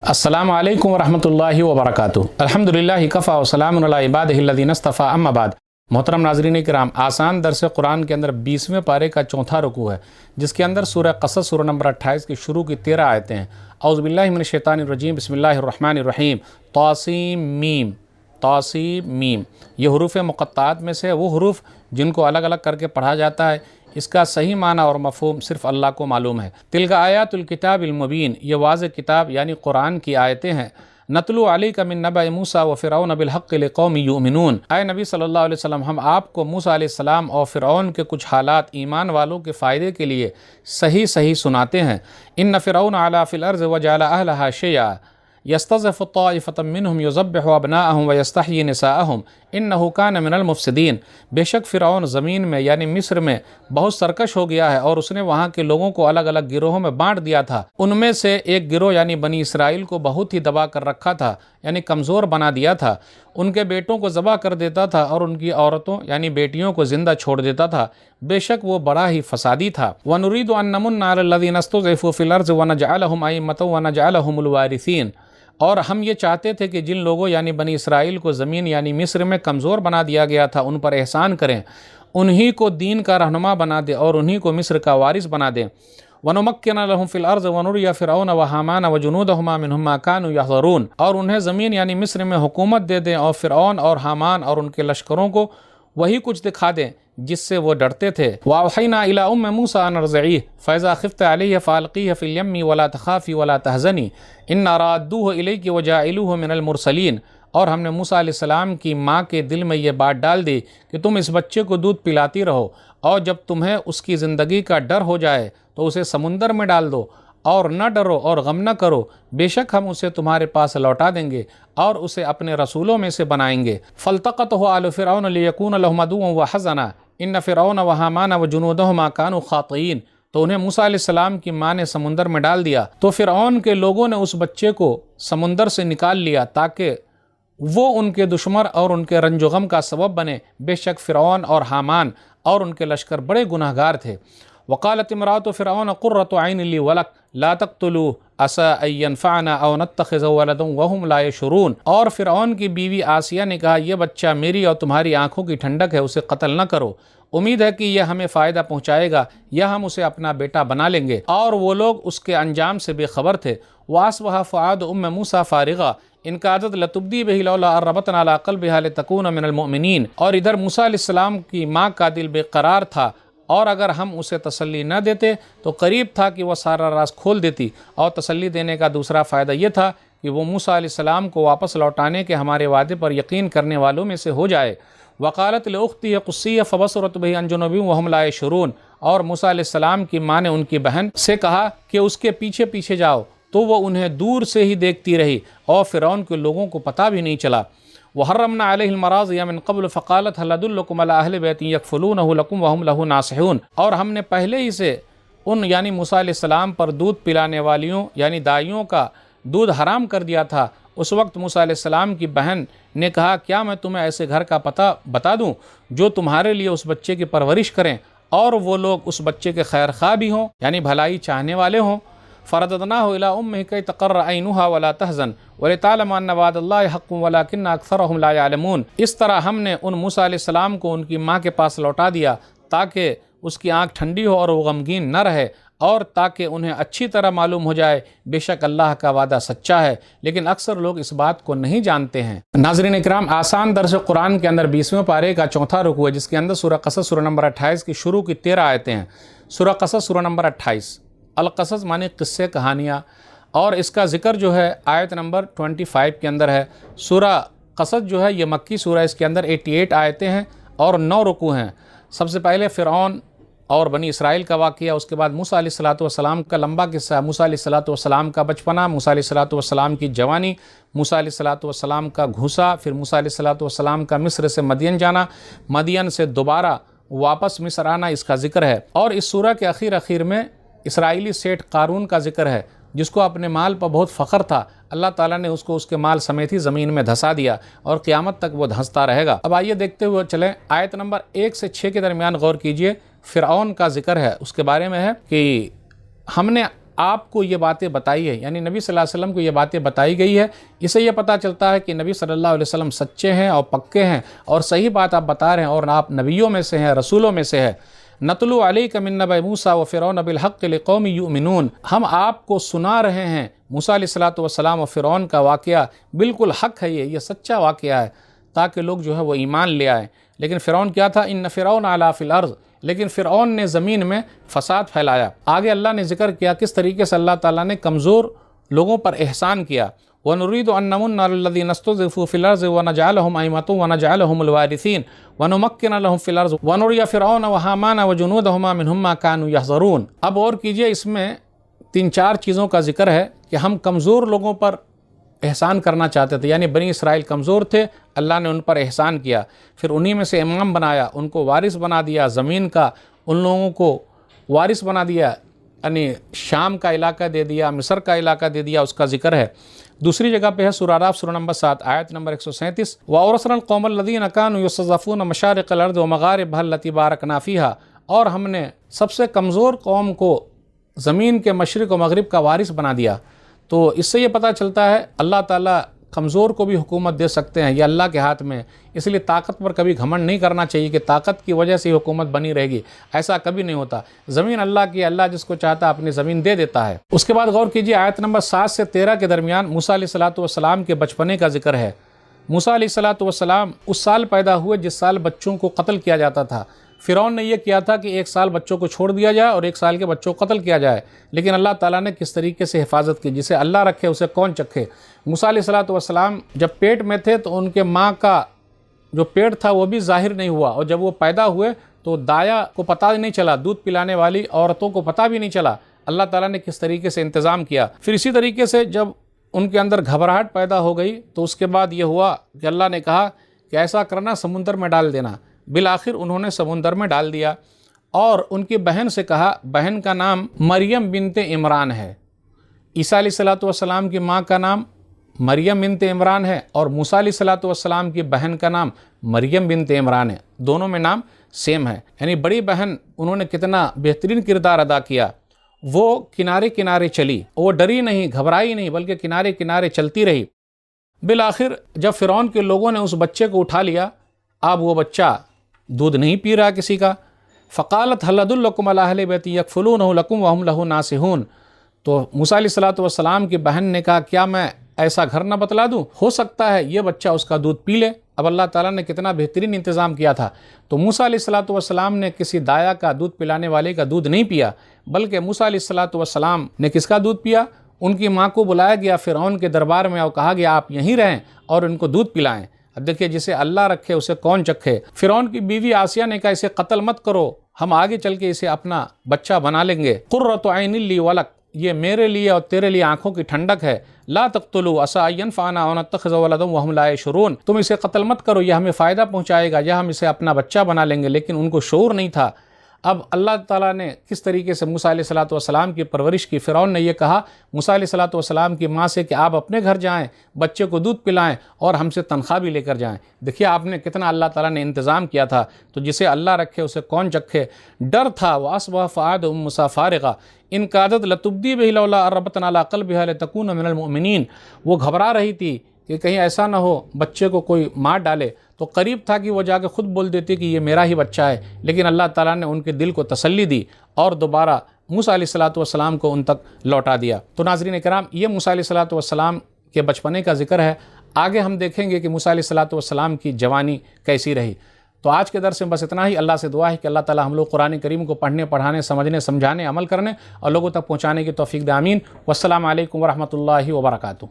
अस्सलामु अलैकुम वरहमतुल्लाहि वबरकातुहू। अल्हम्दुलिल्लाहि कफ़ा व सलामुन अला इबादिहिल्लज़ीना इस्तफ़ा अम्मा बाद। मोहतरम नाज़रीन किराम, आसान दर्स कुरान के अंदर 20वें पारे का चौथा रुकू है, जिसके अंदर सूरह क़सस सूरह नंबर 28 की शुरू की 13 आयतें हैं। औज़ु बिल्लाहि मिनश शैतानिर रजीम, बिस्मिल्लाहिर रहमानिर रहीम। तासीम मीम, तासीम मीम, ये हुरूफ़ मुक़त्तात में से वो हुरूफ़ जिनको अलग अलग करके पढ़ा जाता है। इसका सही माना और मफ़हूम सिर्फ़ अल्लाह को मालूम है। तिलका आयातुल किताबिल मुबीन, ये वाज़ेह किताब यानी कुरान की आयतें हैं। नतलु अलैका मिन नबअ मूसा व फ़िरऔन बिल हक़्क़ि लिक़ौमिन युमिनून। ऐ नबी सल्लल्लाहु अलैहि वसल्लम, हम आपको मूसा अलैहिस्सलाम और फ़िरऔन के कुछ हालात ईमान वालों के फ़ायदे के लिए सही सही सुनाते हैं। इन्न फ़िरऔन अला फ़िल अर्ज़ि व जअल अहलहा शियअ यस्तज़िफ़ु त्वाइफ़तम मिनहुम युज़ब्बिहु अब्नाअहुम व यस्तहयी निसाअहुम इन्नहु कान मिनल मुफ़्सिदीन। बेशक फ़िरऔन ज़मीन में यानी मिस्र में बहुत सरकश हो गया है और उसने वहाँ के लोगों को अलग अलग गिरोहों में बांट दिया था। उनमें से एक गिरोह यानी बनी इसराइल को बहुत ही दबा कर रखा था, यानी कमज़ोर बना दिया था। उनके बेटों को ज़बह कर देता था और उनकी औरतों यानी बेटियों को ज़िंदा छोड़ देता था। बेशक वो बड़ा ही फसादी था। व नुरीदु अन नमुन्ना अलल्लज़ीना इस्तज़इफ़ू फ़िल अर्ज़ि व नजअलहुम अइम्मतन व नजअलहुमुल वारिसीन। और हम ये चाहते थे कि जिन लोगों यानी बनी इसराइल को ज़मीन यानी मिस्र में कमज़ोर बना दिया गया था, उन पर एहसान करें, उन्हीं को दीन का रहनुमा बना दे और उन्हीं को मिस्र का वारिस बना दें। वनुमक्किन लहुम फ़िल अर्ज़ि व नुरिय फ़िरऔन व हामान व जुनूदहुमा मिनहुम मा कानू यहज़रून। और उन्हें ज़मीन यानी मिस्र में हुकूमत दे दें और फ़िरऔन और हामान और उनके लश्करों को वही कुछ दिखा दें जिससे वो डरते थे। वावहैना इला उम्म मूसा अन अर्ज़िही फ़इज़ा ख़िफ़्त अलैहि फ़अल्क़ीह फ़िल यम्मि वला तख़ाफ़ी वला तहज़नी इन्ना राद्दूहु इलैकि व जाइलूहु मिनल मुरसलीन। और हमने मूसा अलैहिस्सलाम की माँ के दिल में ये बात डाल दी कि तुम इस बच्चे को दूध पिलाती रहो और जब तुम्हें उसकी ज़िंदगी का डर हो जाए तो उसे समुंदर में डाल दो और न डरो और गम न करो, बेशक हम उसे तुम्हारे पास लौटा देंगे और उसे अपने रसूलों में से बनाएंगे। फ़ल्तक़तहु आलु फ़िरऔन लियकून लहुम अदुव्वन व हज़ना इन्न फ़िरऔन व हामान व जुनूदहुमा कानू ख़ातिईन। तो उन्हें मूसा अलैहिस्सलाम की माँ ने समुंदर में डाल दिया तो फ़िरऔन के लोगों ने उस बच्चे को समुंदर से निकाल लिया ताकि वो उनके दुश्मन और उनके रंजो गम का सबब बने। बेशक फ़िरऔन और हामान और उनके लश्कर बड़े गुनहगार थे। वक़ालत इम्राअतु फ़िरऔन क़ुर्रतु ऐन ली वलक ला तक़्तुलूहु असा अन यनफ़अना औ नत्तख़िज़हु वलदन वहुम ला यशऊरून। और फ़िरऔन की बीवी आसिया ने कहा, यह बच्चा मेरी और तुम्हारी आँखों की ठंडक है, उसे कत्ल न करो, उम्मीद है कि यह हमें फ़ायदा पहुँचाएगा या हम उसे अपना बेटा बना लेंगे। और वो लोग उसके अंजाम से बेखबर थे। वास्वहा फ़ुआद उम्म मूसा फ़ारिगा इन कादत लतुब्दी बिही लौला अन रबतना अला क़ल्बिहा लितकूना मिनल मुअमिनीन। और इधर मूसा अलैहिस्सलाम की माँ का दिल बेकरार था और अगर हम उसे तसल्ली न देते तो करीब था कि वह सारा राज खोल देती। और तसल्ली देने का दूसरा फ़ायदा यह था कि वो मूसा अलैहिस्सलाम को वापस लौटाने के हमारे वादे पर यकीन करने वालों में से हो जाए। वक़ालत लिउख़्तिही क़ुस्सिय्य फ़बसरत बिही अन जुनुबिन वहुम ला यशऊरून। और मूसा अलैहिस्सलाम की माँ ने उनकी बहन से कहा कि उसके पीछे पीछे जाओ, तो वो उन्हें दूर से ही देखती रही और फ़िरऔन के लोगों को पता भी नहीं चला। वहर्रमना अलैहिल मराज़िय मिन क़ब्ल फ़क़ालत हल अदुल्लुकुम अला अहलि बैतिन यकफ़ुलूनहु लकुम वहुम लहू नासिहून। और हमने पहले ही से उन यानी मूसा अलैहिस्सलाम पर दूध पिलाने वालियों यानी दाइयों का दूध हराम कर दिया था। उस वक्त मूसा अलैहिस्सलाम की बहन ने कहा, क्या मैं तुम्हें ऐसे घर का पता बता दूं जो तुम्हारे लिए उस बच्चे की परवरिश करें और वो लोग उस बच्चे के खैर खा भी हों यानी भलाई चाहने वाले हों। फ़रददनाहु इला उम्मिही कई तक़र्र ऐनुहा वला तहज़न वलितअलम अन्ना वअदल्लाहि हक़्क़ुन वलाकिन्ना अक्सरहुम ला यअलमून। इस तरह हमने उन मूसा अलैहिस्सलाम को उनकी माँ के पास लौटा दिया ताकि उसकी आँख ठंडी हो और वो गमगीन न रहे और ताकि उन्हें अच्छी तरह मालूम हो जाए बेशक अल्लाह का वादा सच्चा है, लेकिन अक्सर लोग इस बात को नहीं जानते हैं। नाज़रीन इकराम, आसान दर्स कुरान के अंदर 20वें पारे का चौथा रुकू है, जिसके अंदर सूरह क़सस सूरह नंबर 28 की शुरू की 13 आयतें हैं। सूरह क़सस सूरह नंबर 28, अल-क़सस माने किस्से कहानियाँ, और इसका ज़िक्र जो है आयत नंबर 25 के अंदर है। सूरह क़सस जो है ये मक्की सूरह, इसके अंदर 88 आयतें हैं और 9 रुकू हैं। सबसे पहले फ़िरऔन और बनी इसराइल का वाक़या, उसके बाद मूसा अलैहिस्सलातु वस्सलाम का लंबा किस्सा, मूसा अलैहिस्सलातु वस्सलाम का बचपना, मूसा अलैहिस्सलातु वस्सलाम की जवानी, मूसा अलैहिस्सलातु वस्सलाम का घुसा, फिर मूसा अलैहिस्सलातु वस्सलाम का मिस्र से मदियन जाना, मदियन से दोबारा वापस मिस्र आना, इसका ज़िक्र है। और इस सूरह के आखिर में इसराइली सेठ क़ारून का ज़िक्र है, जिसको अपने माल पर बहुत फ़ख्र था। अल्लाह ताला ने उसको उसके माल समेत ही ज़मीन में धंसा दिया और क़यामत तक वो धंसता रहेगा। अब आइए देखते हुए चलें, आयत नंबर 1 से 6 के दरमियान गौर कीजिए। फ़िरऔन का ज़िक्र है, उसके बारे में है कि हमने آپ کو یہ باتیں بتائی ہے، یعنی نبی صلی اللہ علیہ وسلم کو یہ باتیں بتائی گئی ہے۔ اسے یہ پتہ چلتا ہے کہ نبی صلی اللہ علیہ وسلم سچے ہیں اور پکے ہیں اور صحیح بات آپ بتا رہے ہیں اور آپ نبیوں میں سے ہیں، رسولوں میں سے ہے۔ نتلو علیک من نبأ موسیٰ وفرعون بالحق لقوم یؤمنون، ہم آپ کو سنا رہے ہیں موسیٰ علیہ السلام اور فرعون کا واقعہ، بالکل حق ہے، یہ سچا واقعہ ہے تاکہ لوگ جو ہے وہ ایمان لے آئیں۔ لیکن فرعون کیا تھا؟ ان فرعون علا فی الارض، لیکن فرعون نے زمین میں فساد پھیلایا۔ آگے اللہ نے ذکر کیا کس طریقے سے اللہ تعالیٰ نے کمزور لوگوں پر احسان کیا۔ وَنُرِيدُ أَن نَّمُنَّ عَلَى الَّذِينَ اسْتُضْعِفُوا فِي الْأَرْضِ وَنَجْعَلَهُمْ أَئِمَّةً وَنَجْعَلَهُمُ الْوَارِثِينَ وَنُمَكِّنَ لَهُمْ فِي الْأَرْضِ وَنُرِيَ فِرْعَوْنَ وَهَامَانَ وَجُنُودَهُمَا مِنْهُم مَّا كَانُوا يَحْذَرُونَ۔ اب اور کیجئے، اس میں 3-4 چیزوں کا ذکر ہے کہ ہم کمزور لوگوں پر احسان کرنا چاہتے تھے، یعنی بنی اسرائیل کمزور تھے، اللہ نے ان پر احسان کیا، پھر انہی میں سے امام بنایا، ان کو وارث بنا دیا زمین کا، ان لوگوں کو وارث بنا دیا، یعنی شام کا علاقہ دے دیا، مصر کا علاقہ دے دیا، اس کا ذکر ہے۔ دوسری جگہ پہ ہے سورہ اعراف سورہ نمبر 7 آیت نمبر 137، وَأَوْرَثْنَا الْقَوْمَ الَّذِينَ كَانُوا يُسْتَضْعَفُونَ مَشَارِقَ الْأَرْضِ وَمَغَارِبَهَا الَّتِي بَارَكْنَا فِيهَا، اور ہم نے سب سے کمزور قوم کو زمین کے مشرق و مغرب کا وارث بنا دیا۔ تو اس سے یہ پتہ چلتا ہے اللہ تعالیٰ کمزور کو بھی حکومت دے سکتے ہیں، یہ اللہ کے ہاتھ میں، اس لیے طاقت پر کبھی گھمنڈ نہیں کرنا چاہیے کہ طاقت کی وجہ سے حکومت بنی رہے گی، ایسا کبھی نہیں ہوتا۔ زمین اللہ کی، اللہ جس کو چاہتا اپنی زمین دے دیتا ہے۔ اس کے بعد غور کیجیے، آیت نمبر 7 سے 13 کے درمیان موسیٰ علیہ السلام کے بچپنے کا ذکر ہے۔ موسیٰ علیہ السلام اس سال پیدا ہوئے جس سال بچوں کو قتل کیا جاتا تھا۔ فرعون نے یہ کیا تھا کہ 1 سال بچوں کو چھوڑ دیا جائے اور 1 سال کے بچوں کو قتل کیا جائے، لیکن اللہ تعالیٰ نے کس طریقے سے حفاظت کی، جسے اللہ رکھے اسے کون چکھے۔ موسیٰ علیہ السلام جب پیٹ میں تھے تو ان کے ماں کا جو پیٹ تھا وہ بھی ظاہر نہیں ہوا، اور جب وہ پیدا ہوئے تو دایا کو پتہ نہیں چلا، دودھ پلانے والی عورتوں کو پتہ بھی نہیں چلا، اللہ تعالیٰ نے کس طریقے سے انتظام کیا۔ پھر اسی طریقے سے جب ان کے اندر گھبراہٹ پیدا ہو گئی تو اس کے بعد یہ ہوا کہ اللہ نے کہا کہ ایسا کرنا، سمندر میں ڈال دینا۔ بالآخر انہوں نے سمندر میں ڈال دیا، اور ان کی بہن سے کہا، بہن کا نام مریم بنت عمران ہے۔ عیسیٰ علیہ السلام کی ماں کا نام مریم بنت عمران ہے، اور موسیٰ علیہ السلام کی بہن کا نام مریم بنت عمران ہے، دونوں میں نام سیم ہے۔ یعنی بڑی بہن انہوں نے کتنا بہترین کردار ادا کیا، وہ کنارے کنارے چلی، وہ ڈری نہیں، گھبرائی نہیں، بلکہ کنارے کنارے چلتی رہی۔ بالآخر جب فرعون کے لوگوں نے اس بچے کو اٹھا لیا، اب وہ بچہ دودھ نہیں پی رہا کسی کا، فقالت هل ادلکم علی اہل بیت یکفلونہ لکم وہم لہ ناصحون، تو موسیٰ علیہ السلام کی بہن نے کہا کیا میں ایسا گھر نہ بتلا دوں، ہو سکتا ہے یہ بچہ اس کا دودھ پی لے۔ اب اللہ تعالیٰ نے کتنا بہترین انتظام کیا تھا۔ تو موسیٰ علیہ السلام نے کسی دایا کا، دودھ پلانے والے کا دودھ نہیں پیا، بلکہ موسیٰ علیہ السلام نے کس کا دودھ پیا؟ ان کی ماں کو بلایا گیا فرعون کے دربار میں اور کہا گیا آپ یہیں رہیں اور ان کو دودھ پلائیں۔ اب دیکھیے، جسے اللہ رکھے اسے کون چکھے۔ فرعون کی بیوی آسیہ نے کہا اسے قتل مت کرو، ہم آگے چل کے اسے اپنا بچہ بنا لیں گے۔ قرۃ عین لی ولک، یہ میرے لیے اور تیرے لیے آنکھوں کی ٹھنڈک ہے۔ لا تقتلوا عسى ان ينفعنا او نتخذ ولدا وهم لا يشعرون، تم اسے قتل مت کرو، یہ ہمیں فائدہ پہنچائے گا، یا ہم اسے اپنا بچہ بنا لیں گے، لیکن ان کو شعور نہیں تھا۔ اب اللہ تعالیٰ نے کس طریقے سے موسیٰ علیہ السلام کی پرورش کی۔ فرعون نے یہ کہا موسیٰ علیہ السلام کی ماں سے کہ آپ اپنے گھر جائیں، بچے کو دودھ پلائیں اور ہم سے تنخواہ بھی لے کر جائیں۔ دیکھیے آپ نے کتنا اللہ تعالیٰ نے انتظام کیا تھا۔ تو جسے اللہ رکھے اسے کون چکھے۔ ڈر تھا، وَأَصْبَحَ فُؤَادُ أُمِّ مُوسَىٰ فَارِغًا إِن كَادَتْ لَتُبْدِي بِهِ لَوْلَا أَن رَّبَطْنَا عَلَىٰ قَلْبِهَا لِتَكُونَ مِنَ الْمُؤْمِنِينَ، وہ گھبرا رہی تھی کہ کہیں ایسا نہ ہو بچے کو کوئی مار ڈالے، تو قریب تھا کہ وہ جا کے خود بول دیتی کہ یہ میرا ہی بچہ ہے، لیکن اللہ تعالیٰ نے ان کے دل کو تسلی دی اور دوبارہ موسیٰ علیہ السلام کو ان تک لوٹا دیا۔ تو ناظرین کرام، یہ موسیٰ علیہ السلام کے بچپنے کا ذکر ہے۔ آگے ہم دیکھیں گے کہ موسیٰ علیہ السلام کی جوانی کیسی رہی۔ تو آج کے درس میں بس اتنا ہی۔ اللہ سے دعا ہے کہ اللہ تعالیٰ ہم لوگ قرآن کریم کو پڑھنے، پڑھانے، سمجھنے، سمجھانے، عمل کرنے اور لوگوں تک پہنچانے کی توفیق دے۔ آمین۔ والسلام علیکم ورحمۃ اللہ وبرکاتہ۔